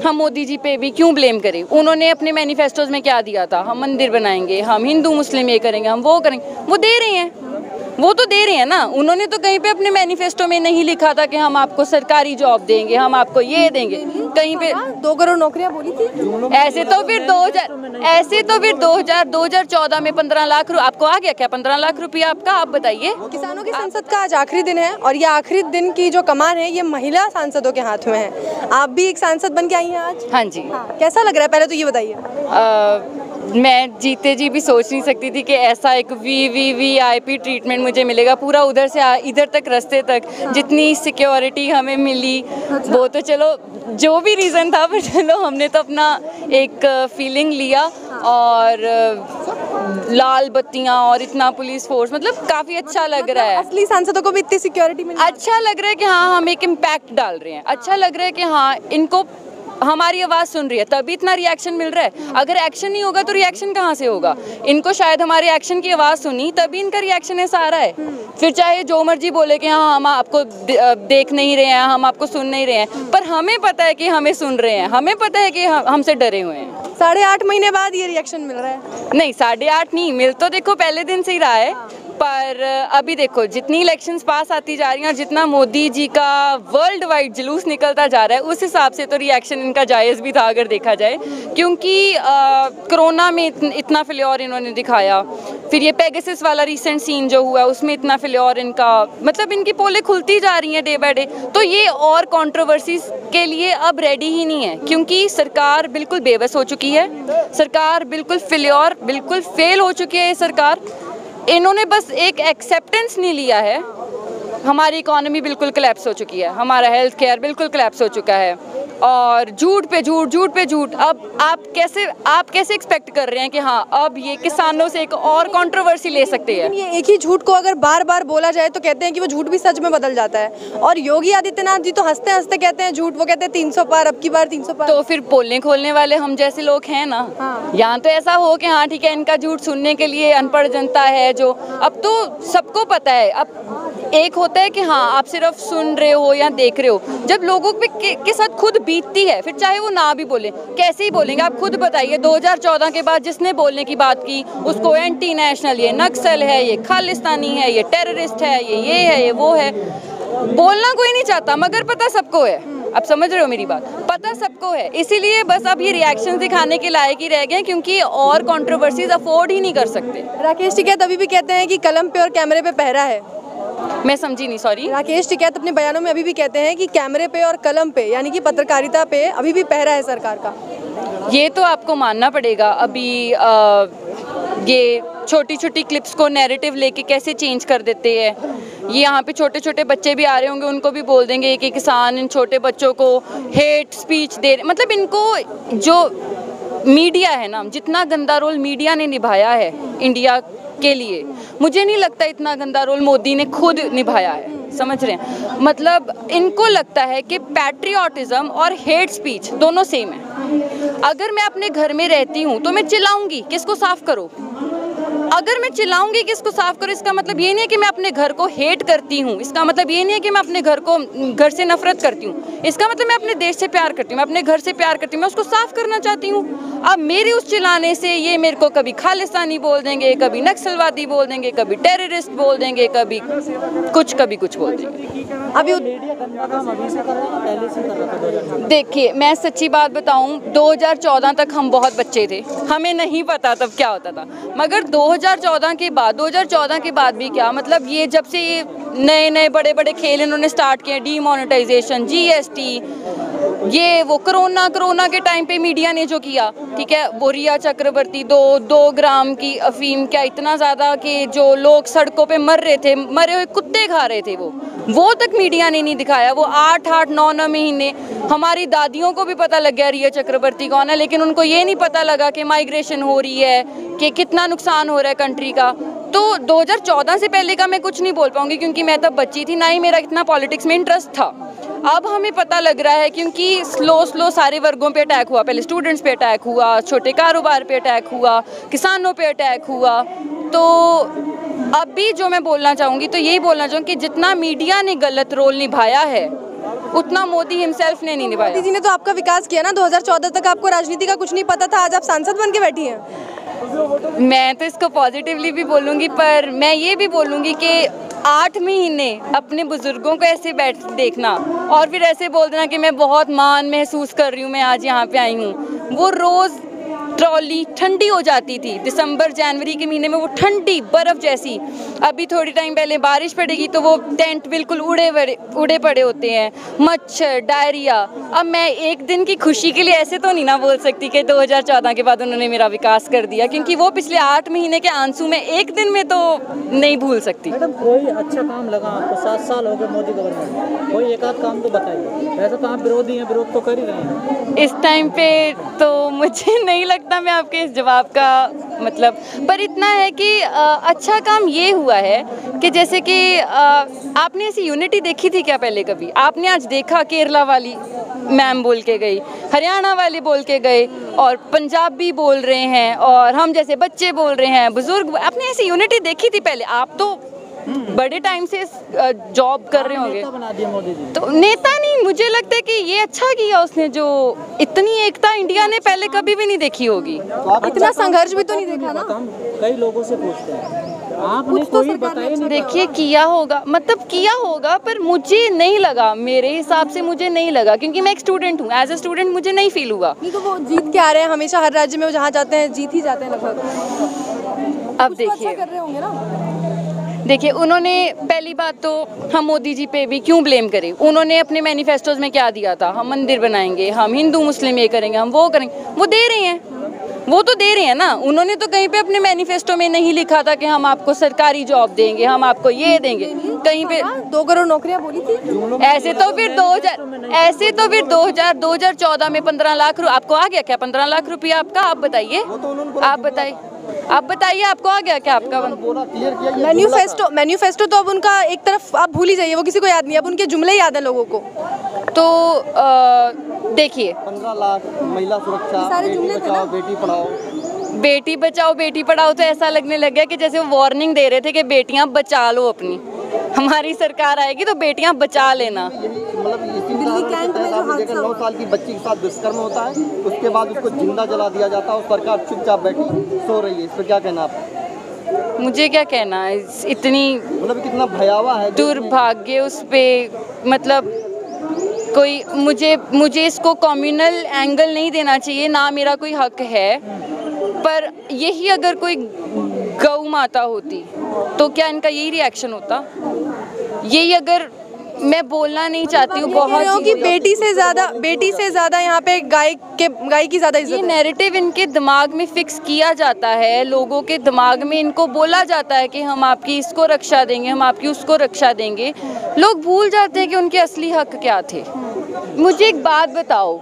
हम मोदी जी पे भी क्यों ब्लेम करें? उन्होंने अपने मैनिफेस्टोज में क्या दिया था? हम मंदिर बनाएंगे, हम हिंदू मुस्लिम ये करेंगे, हम वो करेंगे। वो दे रहे हैं, वो तो दे रहे हैं ना। उन्होंने तो कहीं पे अपने मैनिफेस्टो में नहीं लिखा था कि हम आपको सरकारी जॉब देंगे, हम आपको ये देंगे। कहीं पे 2 करोड़ नौकरियां बोली थी। ऐसे तो फिर 2014 में 15 लाख आपको आ गया क्या? 15 लाख रुपया आपका, आप बताइए। किसानों की संसद का आज आखिरी दिन है और ये आखिरी दिन की जो कमान है ये महिला सांसदों के हाथ में है। आप भी एक सांसद बन के आई हैं आज। हाँ जी। कैसा लग रहा है, पहले तो ये बताइए। मैं जीते जी भी सोच नहीं सकती थी कि ऐसा एक वीवीवीआईपी ट्रीटमेंट मुझे मिलेगा, पूरा उधर से इधर तक रास्ते तक। जितनी सिक्योरिटी हमें मिली वो तो चलो जो भी रीज़न था, पर चलो हमने तो अपना एक फीलिंग लिया। और लाल बत्तियां और इतना पुलिस फोर्स, मतलब काफ़ी अच्छा लग रहा है। असली सांसदों को भी इतनी सिक्योरिटी मिली। अच्छा लग रहा है कि हाँ हम एक इम्पैक्ट डाल रहे हैं। अच्छा लग रहा है कि हाँ इनको हमारी आवाज़ सुन रही है, तभी इतना रिएक्शन मिल रहा है। अगर एक्शन नहीं होगा तो रिएक्शन कहाँ से होगा? इनको शायद हमारे एक्शन की आवाज़ सुनी तभी इनका रिएक्शन ऐसा आ रहा है। फिर चाहे जो मर्जी बोले कि हाँ हम आपको देख नहीं रहे हैं, हम आपको सुन नहीं रहे हैं, पर हमें पता है कि हमें सुन रहे हैं, हमें पता है कि हमसे डरे हुए हैं। 8.5 महीने बाद ये रिएक्शन मिल रहा है। नहीं 8.5 नहीं मिल तो देखो पहले दिन से ही रहा है, पर अभी देखो जितनी इलेक्शंस पास आती जा रही हैं, जितना मोदी जी का वर्ल्ड वाइड जुलूस निकलता जा रहा है, उस हिसाब से तो रिएक्शन इनका जायज़ भी था अगर देखा जाए। क्योंकि कोरोना में इतना फ्लेयर इन्होंने दिखाया, फिर ये पेगासस वाला रिसेंट सीन जो हुआ उसमें इतना फ्लेयर इनका, मतलब इनकी पोलें खुलती जा रही हैं डे बाय डे। तो ये और कंट्रोवर्सीज के लिए अब रेडी ही नहीं है, क्योंकि सरकार बिल्कुल बेबस हो चुकी है, सरकार बिल्कुल फ्लेयर, बिल्कुल फेल हो चुकी है ये सरकार। इन्होंने बस एक एक्सेप्टेंस नहीं लिया है। हमारी इकोनॉमी बिल्कुल कोलैप्स हो चुकी है, हमारा हेल्थ केयर बिल्कुल कोलैप्स हो चुका है, और झूठ पे झूठ, झूठ पे झूठ। अब आप कैसे एक्सपेक्ट कर रहे हैं कि हाँ अब ये किसानों से एक और कंट्रोवर्सी ले सकते हैं? ये एक ही झूठ को अगर बार बार बोला जाए तो कहते हैं कि वो झूठ भी सच में बदल जाता है। और योगी आदित्यनाथ जी तो हंसते हंसते कहते हैं झूठ, वो कहते हैं 300 पार, अब की बार 300 पार। तो फिर बोलने खोलने वाले हम जैसे लोग हैं ना। यहाँ तो ऐसा हो कि हाँ ठीक है, इनका झूठ सुनने के लिए अनपढ़ जनता है जो, अब तो सबको पता है। अब एक होता है कि हाँ आप सिर्फ सुन रहे हो या देख रहे हो, जब लोगों के साथ खुद बीतती है, फिर चाहे वो ना भी बोले, कैसे ही बोलेंगे आप खुद बताइए। 2014 के बाद जिसने बोलने की बात की उसको एंटी नेशनल, ये नक्सल है, ये खालिस्तानी है, ये टेररिस्ट है, ये है, ये वो है। बोलना कोई नहीं चाहता मगर पता सबको है। अब समझ रहे हो मेरी बात? पता सबको है, इसीलिए बस अब ये रिएक्शन दिखाने के लायक ही रह गए, क्योंकि और कंट्रोवर्सीज अफोर्ड ही नहीं कर सकते। राकेश टिकैत अभी भी कहते हैं कि कलम पे और कैमरे पे पहरा है। मैं समझी नहीं, सॉरी। राकेश टिकैत अपने बयानों में अभी भी कहते हैं कि कैमरे पे और कलम पे, यानी कि पत्रकारिता पे अभी भी पहरा है सरकार का। ये तो आपको मानना पड़ेगा। अभी ये छोटी छोटी क्लिप्स को नैरेटिव लेके कैसे चेंज कर देते हैं। ये यहाँ पे छोटे छोटे बच्चे भी आ रहे होंगे, उनको भी बोल देंगे कि किसान इन छोटे बच्चों को हेट स्पीच दे रहे। मतलब इनको जो मीडिया है ना, जितना गंदा रोल मीडिया ने निभाया है इंडिया के लिए, मुझे नहीं लगता इतना गंदा रोल मोदी ने खुद निभाया है। समझ रहे हैं? मतलब इनको लगता है कि पैट्रियोटिज्म और हेट स्पीच दोनों सेम है। अगर मैं अपने घर में रहती हूँ तो मैं चिल्लाऊंगी, किसको साफ करो। अगर मैं चिल्लाऊंगी कि इसको साफ करो, इसका मतलब ये नहीं है कि मैं अपने घर को हेट करती हूँ, इसका मतलब ये नहीं है कि मैं अपने घर से नफरत करती हूँ। इसका मतलब मैं अपने देश से प्यार करती हूँ, मैं अपने घर से प्यार करती हूँ, मैं उसको साफ करना चाहती हूँ। अब मेरे उस चिल्लाने से ये मेरे को कभी खालिस्तानी बोल देंगे, कभी नक्सलवादी बोल देंगे, कभी टेररिस्ट बोल देंगे, कभी कुछ बोल देंगे। अभी देखिए मैं सच्ची बात बताऊं, 2014 तक हम बहुत बच्चे थे, हमें नहीं पता तब क्या होता था। मगर 2014 के बाद भी क्या, मतलब ये जब से ये नए बड़े बड़े खेल इन्होंने स्टार्ट किए, डीमोनेटाइजेशन, जीएसटी, ये वो कोरोना के टाइम पे मीडिया ने जो किया, ठीक है, वो रिया चक्रवर्ती 2 ग्राम की अफीम, क्या इतना ज़्यादा कि जो लोग सड़कों पे मर रहे थे, मरे हुए कुत्ते खा रहे थे, वो तक मीडिया ने नहीं दिखाया। वो 8 9 महीने हमारी दादियों को भी पता लग गया रिया चक्रवर्ती कौन है, लेकिन उनको ये नहीं पता लगा कि माइग्रेशन हो रही है, कि कितना नुकसान हो रहा है कंट्री का। तो 2014 से पहले का मैं कुछ नहीं बोल पाऊंगी, क्योंकि मैं तब बच्ची थी, ना ही मेरा इतना पॉलिटिक्स में इंटरेस्ट था। अब हमें पता लग रहा है, क्योंकि स्लो सारे वर्गों पे अटैक हुआ। पहले स्टूडेंट्स पे अटैक हुआ, छोटे कारोबार पे अटैक हुआ, किसानों पे अटैक हुआ। तो अब भी जो मैं बोलना चाहूँगी तो यही बोलना चाहूँगी कि जितना मीडिया ने गलत रोल निभाया है, उतना मोदी हिमसेल्फ ने नहीं मोदी निभाया। जी ने तो आपका विकास किया ना, 2014 तक आपको राजनीति का कुछ नहीं पता था, आज आप सांसद बन के बैठी हैं। मैं तो इसको पॉजिटिवली भी बोलूँगी, पर मैं ये भी बोलूँगी कि 8 महीने अपने बुजुर्गों को ऐसे बैठ देखना और फिर ऐसे बोल देना कि मैं बहुत मान महसूस कर रही हूँ, मैं आज यहाँ पे आई हूँ। वो रोज़ ट्रॉली ठंडी हो जाती थी, दिसंबर जनवरी के महीने में वो ठंडी बर्फ़ जैसी। अभी थोड़ी टाइम पहले बारिश पड़ेगी तो वो टेंट बिल्कुल उड़े पड़े होते हैं, मच्छर, डायरिया। अब मैं एक दिन की खुशी के लिए ऐसे तो नहीं ना बोल सकती कि 2014 के बाद उन्होंने मेरा विकास कर दिया, क्योंकि वो पिछले 8 महीने के आंसू में एक दिन में तो नहीं भूल सकती। मैडम कोई अच्छा काम लगा आपको? 7 साल हो गए मोदी गवर्नमेंट, कोई एक आध काम तो बताइए। वैसे तो आप विरोधी हैं, विरोध तो कर ही रहे हैं इस टाइम पे, तो मुझे नहीं लगता मैं आपके इस जवाब का मतलब, पर इतना है कि अच्छा काम ये हुआ है कि जैसे कि आपने ऐसी यूनिटी देखी थी क्या पहले कभी? आपने आज देखा केरला वाली मैम बोल के गई, हरियाणा वाले बोल के गए, और पंजाबी बोल रहे हैं, और हम जैसे बच्चे बोल रहे हैं, बुजुर्ग। आपने ऐसी यूनिटी देखी थी पहले? आप तो बड़े टाइम से जॉब कर रहे होंगे, बना दिया मोदी जी। तो नेता नहीं, मुझे लगता है कि ये अच्छा किया उसने, जो इतनी एकता इंडिया ने पहले कभी भी नहीं देखी होगी। तो इतना संघर्ष भी तो नहीं देखा ना। कई लोगों से पूछते हैं, आपने कोई बताया नहीं। देखिए किया होगा, मतलब किया होगा, पर मुझे नहीं लगा, मेरे हिसाब से मुझे नहीं लगा, क्योंकि मैं एक स्टूडेंट हूँ। एज ए स्टूडेंट मुझे नहीं फील हुआ। नहीं तो वो जीत के आ रहे हैं हमेशा, हर राज्य में वो जहाँ जाते हैं जीत ही जाते हैं लगभग। अब कुछ तो अच्छा देखिए, कर रहे होंगे ना। देखिए उन्होंने पहली बात तो हम मोदी जी पे भी क्यों ब्लेम करें? उन्होंने अपने मैनिफेस्टोज में क्या दिया था? हम मंदिर बनाएंगे, हम हिंदू मुस्लिम ये करेंगे, हम वो करेंगे। वो दे रहे हैं, वो तो दे रहे हैं ना। उन्होंने तो कहीं पे अपने मैनिफेस्टो में नहीं लिखा था कि हम आपको सरकारी जॉब देंगे, हम आपको ये देंगे। कहीं पे 2 करोड़ नौकरियां बोली थी। ऐसे तो फिर 2014 में 15 लाख आपको आ गया क्या? 15 लाख रुपया आपका? आप बताइए, आप बताइए आपको आ गया क्या आपका? मैन्युफेस्टो तो अब उनका एक तरफ आप भूल ही जाइए, वो किसी को याद नहीं, अब उनके जुमले याद है लोगों को। तो देखिए, 15 लाख, महिला सुरक्षा, सारे बेटी जुमले थे बचाओ ना। बेटी पढ़ाओ। बेटी बचाओ बेटी पढ़ाओ तो ऐसा लगने लग गया कि जैसे वो वार्निंग दे रहे थे कि बेटियां बचा लो अपनी, हमारी सरकार आएगी तो बेटियां बचा लेना। मतलब इसी उदाहरण के तहत आपने देखा 9 साल की बच्ची के साथ दुष्कर्म होता है, उसके बाद उसको जिंदा जला दिया जाता है और सरकार चुपचाप बैठी सो रही है। इस पर क्या कहना आप? मुझे क्या कहना है, इतनी मतलब कितना भयावह है दुर्भाग्य उस पे, मतलब कोई मुझे इसको कम्युनल एंगल नहीं देना चाहिए, ना मेरा कोई हक है, पर यही अगर कोई गौ माता होती तो क्या इनका यही रिएक्शन होता? यही अगर, मैं बोलना नहीं चाहती हूँ बहुत, कि बेटी से ज्यादा यहाँ पे गाय की ज्यादा इज्जत ये है। नैरेटिव इनके दिमाग में फिक्स किया जाता है, लोगों के दिमाग में इनको बोला जाता है कि हम आपकी इसको रक्षा देंगे, हम आपकी उसको रक्षा देंगे। लोग भूल जाते हैं कि उनके असली हक क्या थे। मुझे एक बात बताओ,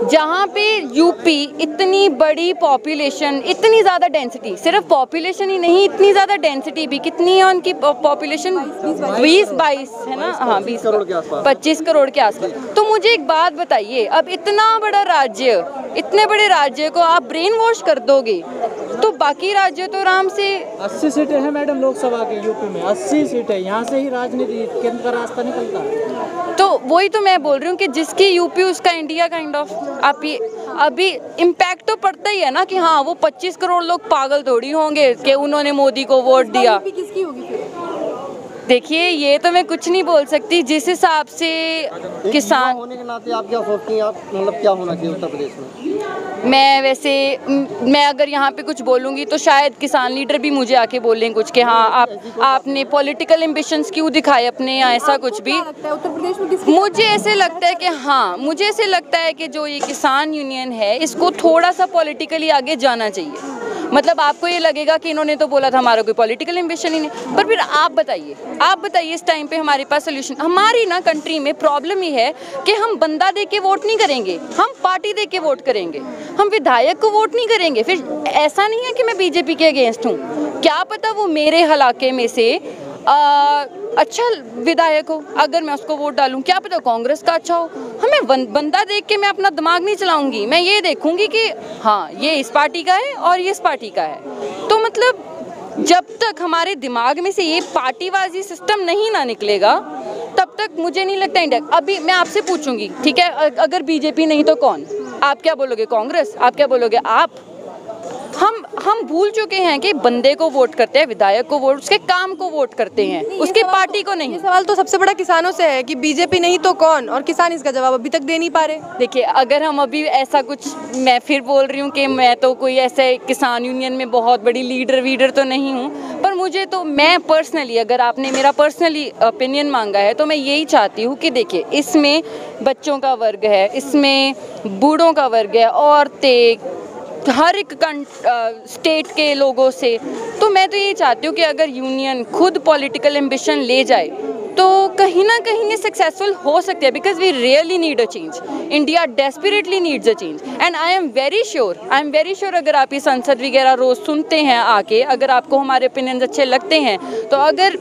जहाँ पे यूपी इतनी बड़ी पॉपुलेशन, इतनी ज़्यादा डेंसिटी, सिर्फ पॉपुलेशन ही नहीं, इतनी ज़्यादा डेंसिटी भी, कितनी है उनकी पॉपुलेशन? 20-22 है ना, हाँ 20 करोड़ के आसपास, 25 करोड़ के आसपास। तो मुझे एक बात बताइए, अब इतना बड़ा राज्य, इतने बड़े राज्य को आप ब्रेन वॉश कर दोगे तो बाकी राज्य तो आराम से 80 सीटें हैं मैडम लोकसभा की यूपी में, 80 सीटें। यहाँ से ही राजनीति केंद्र का रास्ता निकलता है। तो वही तो मैं बोल रही हूँ कि जिसकी यूपी उसका इंडिया काइंड ऑफ। आप ये अभी इम्पैक्ट तो पड़ता ही है ना कि हाँ वो 25 करोड़ लोग पागल थोड़ी होंगे कि उन्होंने मोदी को वोट दिया। किसकी होगी फिर? देखिए ये तो मैं कुछ नहीं बोल सकती, जिस हिसाब से किसान होने के नाते आप क्या सोचती हैं? आप मतलब क्या होना चाहिए उत्तर प्रदेश में? मैं अगर यहाँ पे कुछ बोलूँगी तो शायद किसान लीडर भी मुझे आके बोलें कुछ कि हाँ आपने पॉलिटिकल एम्बिशंस क्यों दिखाए अपने, या ऐसा कुछ भी। उत्तर प्रदेश में किसकी? मुझे ऐसे लगता है कि हाँ, मुझे ऐसे लगता है कि जो ये किसान यूनियन है इसको थोड़ा सा पॉलिटिकली आगे जाना चाहिए। मतलब आपको ये लगेगा कि इन्होंने तो बोला था हमारा कोई पॉलिटिकल एम्बिशन ही नहीं, पर फिर आप बताइए इस टाइम पे हमारे पास सोल्यूशन। हमारी ना कंट्री में प्रॉब्लम ये है कि हम बंदा दे के वोट नहीं करेंगे, हम पार्टी दे के वोट करेंगे, हम विधायक को वोट नहीं करेंगे। फिर ऐसा नहीं है कि मैं बीजेपी के अगेंस्ट हूँ, क्या पता वो मेरे इलाके में से अच्छा विधायक हो, अगर मैं उसको वोट डालूं, क्या पता कांग्रेस का अच्छा हो। हमें बंदा देख के मैं अपना दिमाग नहीं चलाऊंगी, मैं ये देखूंगी कि हाँ ये इस पार्टी का है और ये इस पार्टी का है। तो मतलब जब तक हमारे दिमाग में से ये पार्टीबाजी सिस्टम नहीं ना निकलेगा तब तक मुझे नहीं लगता इंडिया। अभी मैं आपसे पूछूंगी, ठीक है, अगर बीजेपी नहीं तो कौन? आप क्या बोलोगे? कांग्रेस? आप क्या बोलोगे? आप? हम भूल चुके हैं कि बंदे को वोट करते हैं, विधायक को वोट, उसके काम को वोट करते हैं, उसकी पार्टी को नहीं। ये सवाल तो सबसे बड़ा किसानों से है कि बीजेपी नहीं तो कौन, और किसान इसका जवाब अभी तक दे नहीं पा रहे। देखिए, अगर हम अभी ऐसा कुछ, मैं फिर बोल रही हूँ कि मैं तो कोई ऐसे किसान यूनियन में बहुत बड़ी लीडर तो नहीं हूँ, पर मुझे तो, मैं पर्सनली, अगर आपने मेरा पर्सनली ओपिनियन मांगा है तो मैं यही चाहती हूँ कि देखिए, इसमें बच्चों का वर्ग है, इसमें बूढ़ों का वर्ग है, औरतें, हर एक स्टेट के लोगों से। तो मैं तो ये चाहती हूँ कि अगर यूनियन खुद पॉलिटिकल एम्बिशन ले जाए तो कहीं ना कहीं ये सक्सेसफुल हो सकते हैं, because we really need a change. India desperately needs a change, and I am very sure अगर आप ये संसद वगैरह रोज़ सुनते हैं आके, अगर आपको हमारे ओपिनियंस अच्छे लगते हैं, तो अगर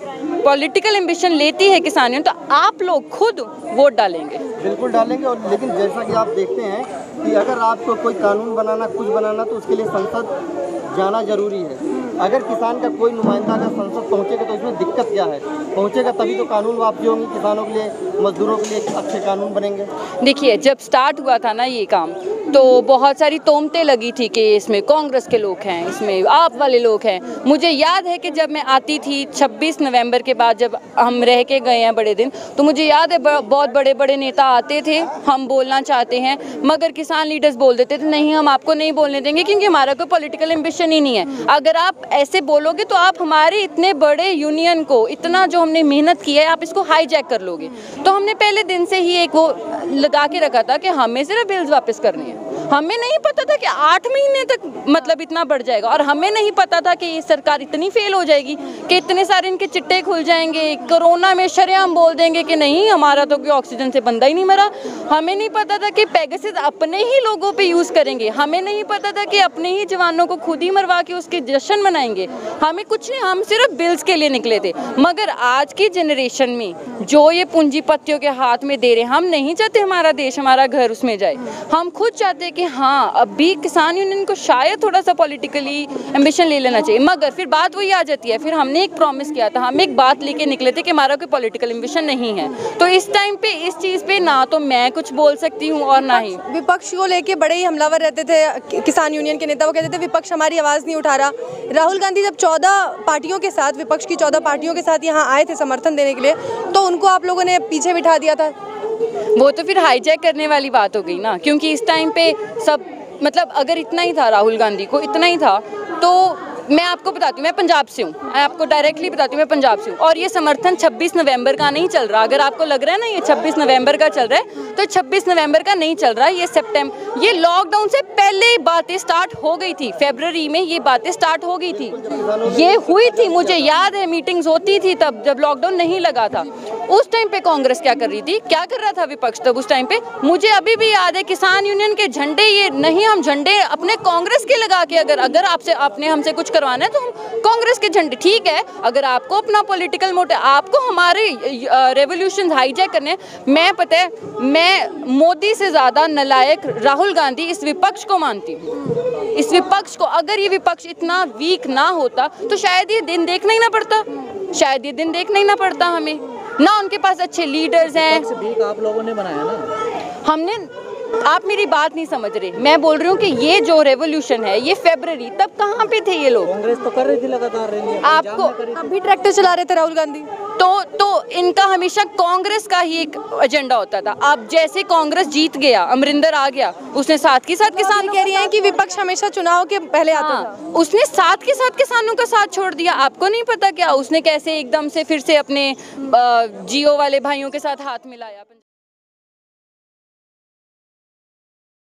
पॉलिटिकल एम्बिशन लेती है किसान यूनियन, तो आप लोग खुद वोट डालेंगे। बिल्कुल डालेंगे। और लेकिन जैसा कि आप देखते हैं कि अगर आपको कोई कानून बनाना, कुछ बनाना, तो उसके लिए संसद जाना जरूरी है। अगर किसान का कोई नुमाइंदा अगर संसद पहुंचेगा तो इसमें दिक्कत क्या है? पहुंचेगा तभी तो कानून वापसी होंगी, किसानों के लिए, मजदूरों के लिए अच्छे कानून बनेंगे। देखिए, जब स्टार्ट हुआ था ना ये काम, तो बहुत सारी तोहमतें लगी थी कि इसमें कांग्रेस के लोग हैं, इसमें आप वाले लोग हैं। मुझे याद है कि जब मैं आती थी 26 नवंबर के बाद, जब हम रह के गए हैं बड़े दिन, तो मुझे याद है बहुत बड़े बड़े नेता आते थे, हम बोलना चाहते हैं, मगर किसान लीडर्स बोल देते थे नहीं, हम आपको नहीं बोलने देंगे क्योंकि हमारा कोई पॉलिटिकल एम्बिशन ही नहीं है। अगर आप ऐसे बोलोगे तो आप हमारे इतने बड़े यूनियन को, इतना जो हमने मेहनत की है, आप इसको हाईजैक कर लोगे। तो हमने पहले दिन से ही एक वो लगा के रखा था कि हमें सिर्फ बिल्स वापस करने हैं। हमें नहीं पता था कि 8 महीने तक मतलब इतना बढ़ जाएगा, और हमें नहीं पता था कि ये सरकार इतनी फेल हो जाएगी कि इतने सारे इनके चिट्टे खुल जाएंगे, कोरोना में शरेआम बोल देंगे कि नहीं, हमारा तो कोई ऑक्सीजन से बंदा ही नहीं मरा। हमें नहीं पता था कि पेगासस अपने ही लोगों पे यूज़ करेंगे। हमें नहीं पता था कि अपने ही जवानों को खुद ही मरवा के उसके जश्न मनाएंगे। हमें कुछ नहीं, हम सिर्फ बिल्स के लिए निकले थे। मगर आज की जनरेशन में जो ये पूंजीपतियों के हाथ में दे रहे हैं, हम नहीं चाहते हमारा देश, हमारा घर उसमें जाए। हम खुद चाहते हैं कि हाँ, अभी किसान यूनियन को शायद थोड़ा सा पॉलिटिकली एम्बिशन ले लेना चाहिए। मगर फिर बात वही आ जाती है, फिर हमने एक प्रॉमिस किया था, हम एक बात लेके निकले थे कि हमारा कोई पॉलिटिकल एम्बिशन नहीं है। तो इस टाइम पे इस चीज़ पे ना तो मैं कुछ बोल सकती हूँ और ना ही विपक्ष को लेके बड़े ही हमलावर रहते थे किसान यूनियन के नेता। वो कहते थे विपक्ष हमारी आवाज़ नहीं उठा रहा। राहुल गांधी जब 14 पार्टियों के साथ, विपक्ष की 14 पार्टियों के साथ यहाँ आए थे समर्थन देने के लिए, तो उनको आप लोगों ने पीछे बिठा दिया था। वो तो फिर हाईजैक करने वाली बात हो गई ना, क्योंकि इस टाइम पे सब, मतलब अगर इतना ही था, राहुल गांधी को इतना ही था, तो मैं आपको बताती हूँ, मैं पंजाब से हूँ, मैं आपको डायरेक्टली बताती हूँ, मैं पंजाब से हूँ, और ये समर्थन 26 नवंबर का नहीं चल रहा। अगर आपको लग रहा है ना ये 26 नवंबर का चल रहा है, तो 26 नवंबर का नहीं चल रहा है, ये सितंबर, ये लॉकडाउन से पहले ही बातें स्टार्ट हो गई थी। फरवरी में ये बातें स्टार्ट हो गई थी, ये हुई थी, मुझे याद है, मीटिंग्स होती थी तब जब लॉकडाउन नहीं लगा था। उस टाइम पे कांग्रेस क्या कर रही थी, क्या कर रहा था विपक्ष तब उस टाइम पे? मुझे अभी भी याद है, किसान यूनियन के झंडे, ये नहीं, हम झंडे अपने कांग्रेस के लगा के, अगर आपने हमसे कुछ करवाना है तो हम कांग्रेस के झंडे, ठीक है। अगर आपको अपना पॉलिटिकल मोटिव, आपको हमारे रेवोल्यूशन हाईजैक करने, मैं पता है, मैं मोदी से ज़्यादा नालायक राहुल गांधी इस विपक्ष को मानती हूँ। इस विपक्ष को, अगर ये विपक्ष इतना वीक ना होता तो शायद ये दिन देखना ही ना पड़ता, शायद ये दिन देखना ही ना पड़ता हमें ना। उनके पास अच्छे लीडर्स हैं। वीक आप लोगों ने बनाया ना, हमने, आप मेरी बात नहीं समझ रहे। मैं बोल रही हूँ कि ये जो रेवोल्यूशन है, ये फरवरी, तब कहाँ पे थे ये लोग? कांग्रेस तो कर रही थी लगातार रैली, आपको अभी ट्रैक्टर चला रहे थे राहुल गांधी। तो इनका हमेशा कांग्रेस का ही एक एजेंडा होता था। अब जैसे कांग्रेस जीत गया, अमरिंदर आ गया, उसने साथ के साथ किसान कह रही हैं कि विपक्ष हमेशा चुनाव के पहले आता था। उसने साथ के साथ किसानों का साथ छोड़ दिया। आपको नहीं पता क्या उसने कैसे एकदम से फिर से अपने जियो वाले भाइयों के साथ हाथ मिलाया?